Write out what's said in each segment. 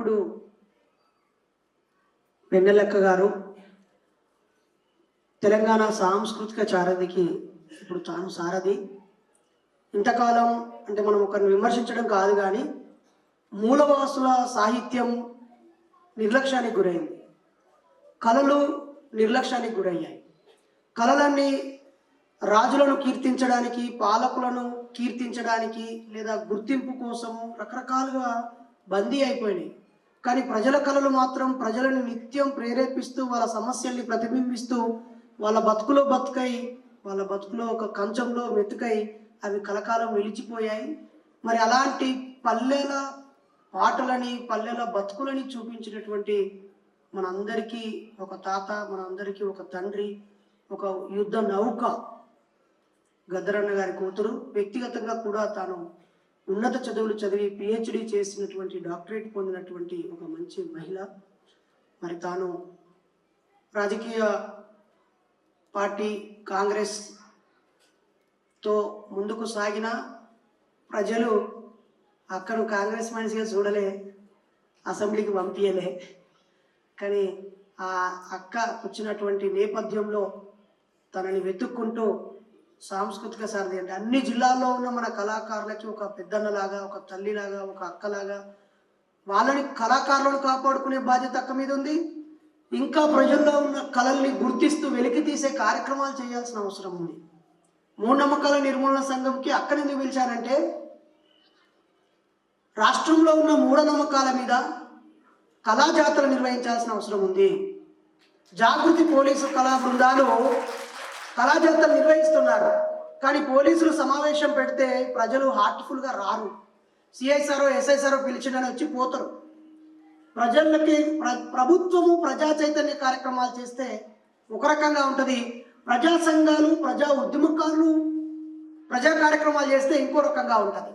మిత్రుడు వెన్నెలక్క గారు తెలంగాణ సాంస్కృతిక చారధికి ఇప్పుడు తాను సారథి. ఇంతకాలం అంటే మనం ఒకరిని విమర్శించడం కాదు, కానీ మూలవాసుల సాహిత్యం నిర్లక్ష్యానికి గురైంది, కళలు నిర్లక్ష్యానికి గురయ్యాయి. కళలన్నీ రాజులను కీర్తించడానికి, పాలకులను కీర్తించడానికి లేదా గుర్తింపు కోసము రకరకాలుగా బందీ అయిపోయినాయి. కానీ ప్రజల కళలు మాత్రం ప్రజలను నిత్యం ప్రేరేపిస్తూ, వాళ్ళ సమస్యల్ని ప్రతిబింబిస్తూ, వాళ్ళ బతుకులో బతుకై, వాళ్ళ బతుకులో ఒక కంచంలో వెతుకై అవి కలకాలం నిలిచిపోయాయి. మరి అలాంటి పల్లెల పాటలని, పల్లెల బతుకులని చూపించినటువంటి మనందరికీ ఒక తాత, మనందరికీ ఒక తండ్రి, ఒక యుద్ధ నౌక గద్దరన్న గారి కూతురు. వ్యక్తిగతంగా కూడా తాను ఉన్నత చదువులు చదివి పిహెచ్డి చేసినటువంటి, డాక్టరేట్ పొందినటువంటి ఒక మంచి మహిళ. మరి తాను రాజకీయ పార్టీ కాంగ్రెస్తో ముందుకు సాగిన ప్రజలు అక్కను కాంగ్రెస్ మనిషిగా చూడలే, అసెంబ్లీకి పంపించలే. కానీ ఆ అక్క వచ్చినటువంటి నేపథ్యంలో తనని వెతుక్కుంటూ సాంస్కృతిక సారథి అంటే అన్ని జిల్లాల్లో ఉన్న మన కళాకారులకి ఒక పెద్దన్నలాగా, ఒక తల్లిలాగా, ఒక అక్కలాగా వాళ్ళని కళాకారులను కాపాడుకునే బాధ్యత అక్క మీద ఉంది. ఇంకా ప్రజల్లో ఉన్న కళల్ని గుర్తిస్తూ వెలికి తీసే కార్యక్రమాలు చేయాల్సిన అవసరం ఉంది. మూఢనమ్మకాల నిర్మూలన సంఘంకి అక్కని ఎందుకు పిలిచారంటే, రాష్ట్రంలో ఉన్న మూఢనమ్మకాల మీద కళాజాతర నిర్వహించాల్సిన అవసరం ఉంది. జాగృతి పోలీసు కళా బృందాలు కళాజాతర నిర్వహిస్తున్నారు, కానీ పోలీసులు సమావేశం పెడితే ప్రజలు హార్ట్ఫుల్గా రారు. సిఐసారో ఎస్ఐసారో పిలిచిండని వచ్చి పోతారు. ప్రజలకి ప్రభుత్వము ప్రజా చైతన్య కార్యక్రమాలు చేస్తే ఒక రకంగా ఉంటుంది, ప్రజా సంఘాలు, ప్రజా ఉద్యమకారులు ప్రజా కార్యక్రమాలు చేస్తే ఇంకో రకంగా ఉంటుంది.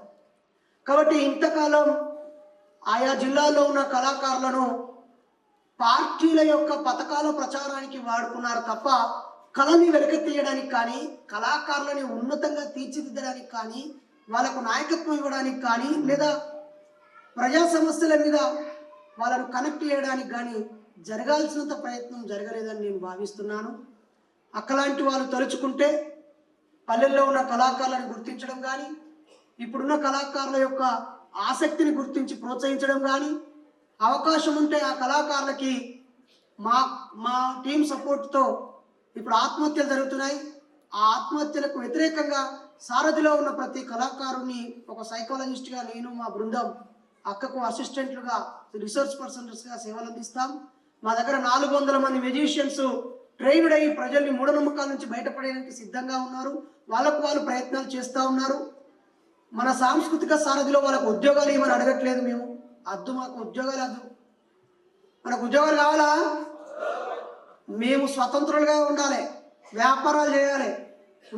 కాబట్టి ఇంతకాలం ఆయా జిల్లాల్లో ఉన్న కళాకారులను పార్టీల యొక్క పథకాల ప్రచారానికి వాడుకున్నారు తప్ప కళని వెలకెత్తీయడానికి కానీ, కళాకారులని ఉన్నతంగా తీర్చిదిద్దడానికి కానీ, వాళ్ళకు నాయకత్వం ఇవ్వడానికి కానీ, లేదా ప్రజా సమస్యల మీద వాళ్ళను కనెక్ట్ చేయడానికి కానీ జరగాల్సినంత ప్రయత్నం జరగలేదని నేను భావిస్తున్నాను. అక్కలాంటి వాళ్ళు తలుచుకుంటే పల్లెల్లో ఉన్న కళాకారులను గుర్తించడం కానీ, ఇప్పుడున్న కళాకారుల యొక్క ఆసక్తిని గుర్తించి ప్రోత్సహించడం కానీ, అవకాశం ఉంటే ఆ కళాకారులకి మా టీం సపోర్ట్తో ఇప్పుడు ఆత్మహత్యలు జరుగుతున్నాయి. ఆ ఆత్మహత్యలకు వ్యతిరేకంగా సారథిలో ఉన్న ప్రతి కళాకారుని ఒక సైకాలజిస్ట్గా నేను, మా బృందం అక్కకు అసిస్టెంట్లుగా, రీసెర్చ్ పర్సన్స్గా సేవలు అందిస్తాం. మా దగ్గర 400 మంది మ్యూజిషియన్స్ ట్రైన్డ్ అయ్యి ప్రజల్ని మూఢనమ్మకాల నుంచి బయటపడేయడానికి సిద్ధంగా ఉన్నారు. వాళ్ళకు వాళ్ళు ప్రయత్నాలు చేస్తూ ఉన్నారు. మన సాంస్కృతిక సారథిలో వాళ్ళకు ఉద్యోగాలు ఏమని అడగట్లేదు మేము. అద్దు, మాకు ఉద్యోగాలు అద్దు, మనకు ఉద్యోగాలు కావాలా? మేము స్వతంత్రులుగా ఉండాలి, వ్యాపారాలు చేయాలి,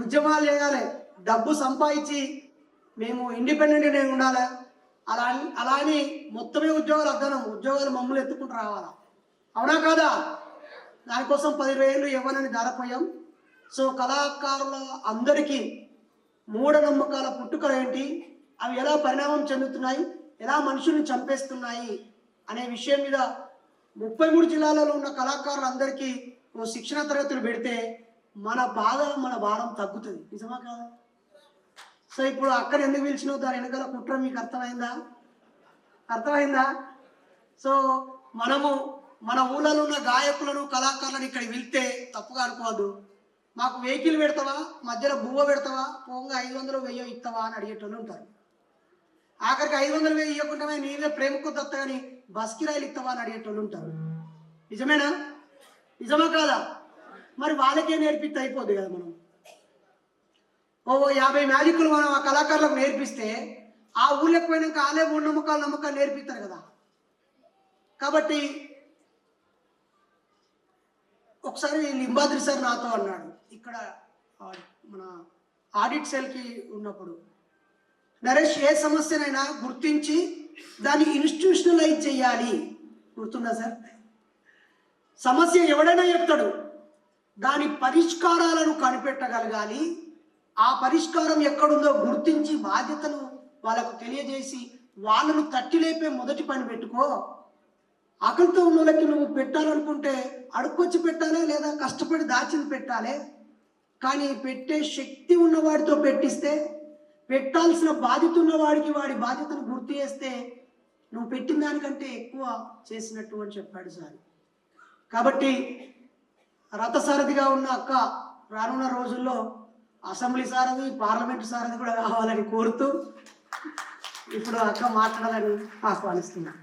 ఉద్యమాలు చేయాలి, డబ్బు సంపాదించి మేము ఇండిపెండెంట్గా ఉండాలి. అలా అని మొత్తమే ఉద్యోగాలు అద్దనం, ఉద్యోగాలు మమ్మల్ని ఎత్తుకుంటూ రావాలా? అవునా కాదా? దానికోసం 10 ఏళ్ళు ఇవ్వనని ధారపోయాం. సో కళాకారుల అందరికీ మూఢనమ్మకాల పుట్టుకలు ఏంటి, అవి ఎలా పరిణామం చెందుతున్నాయి, ఎలా మనుషుల్ని చంపేస్తున్నాయి అనే విషయం మీద 33 జిల్లాలలో ఉన్న కళాకారులందరికీ ఓ శిక్షణ తరగతులు పెడితే మన భారం తగ్గుతుంది. నిజమా కాదా? సో ఇప్పుడు అక్కడ ఎందుకు పిలిచినావు, దాని వెనకాల కుట్ర మీకు అర్థమైందా? సో మనము మన ఊళ్ళలో ఉన్న గాయకులను, కళాకారులను ఇక్కడికి వెళ్తే తప్పుగా అనుకోవద్దు. మాకు వెహికల్ పెడతావా, మధ్యలో బువ్వ పెడతావా, పోంగా 500 1000 ఇస్తావా అని అడిగేటోళ్ళు ఉంటారు. ఆఖరికి 500 1000 ఇవ్వకుండా నీవే ప్రేమకు దత్త కానీ బస్ కిరాయిలు ఇస్తావా అని అడిగేటోళ్ళు ఉంటారు. నిజమేనా? నిజమా కాదా? మరి వాళ్ళకే నేర్పిస్తే అయిపోద్ది కదా. మనం 50 మ్యాజిక్లు మనం ఆ కళాకారులకు నేర్పిస్తే ఆ ఊళ్ళకి పోయినాక వాళ్ళే నమ్మకాలు నేర్పిస్తారు కదా. కాబట్టి ఒకసారి లింబాద్రి సార్ నాతో అన్నాడు, ఇక్కడ మన ఆడిట్ సెల్కి ఉన్నప్పుడు, నరేష్, ఏ సమస్యనైనా గుర్తించి దాన్ని ఇన్స్టిట్యూషనలైజ్ చేయాలి. గుర్తుందా సార్? సమస్య ఎవడైనా చెప్తాడు, దాని పరిష్కారాలను కనిపెట్టగలగాలి. ఆ పరిష్కారం ఎక్కడుందో గుర్తించి బాధ్యతను వాళ్ళకు తెలియజేసి వాళ్ళను తట్టిలేపే మొదటి పని పెట్టుకో. ఆకలితో ఉన్న వాళ్ళకి నువ్వు పెట్టాలనుకుంటే అడుక్కొచ్చి పెట్టాలి, లేదా కష్టపడి దాచింది పెట్టాలి. కానీ పెట్టే శక్తి ఉన్నవాడితో పెట్టిస్తే, పెట్టాల్సిన బాధ్యత ఉన్నవాడికి వాడి బాధ్యతను గుర్తు చేస్తే నువ్వు పెట్టిన దానికంటే ఎక్కువ చేసినట్టు అని చెప్పాడు సార్. కాబట్టి రథసారథిగా ఉన్న అక్క రానున్న రోజుల్లో అసెంబ్లీ సారథి, పార్లమెంటు సారథి కూడా కావాలని కోరుతూ ఇప్పుడు అక్క మాట్లాడాలని ఆహ్వానిస్తున్నా.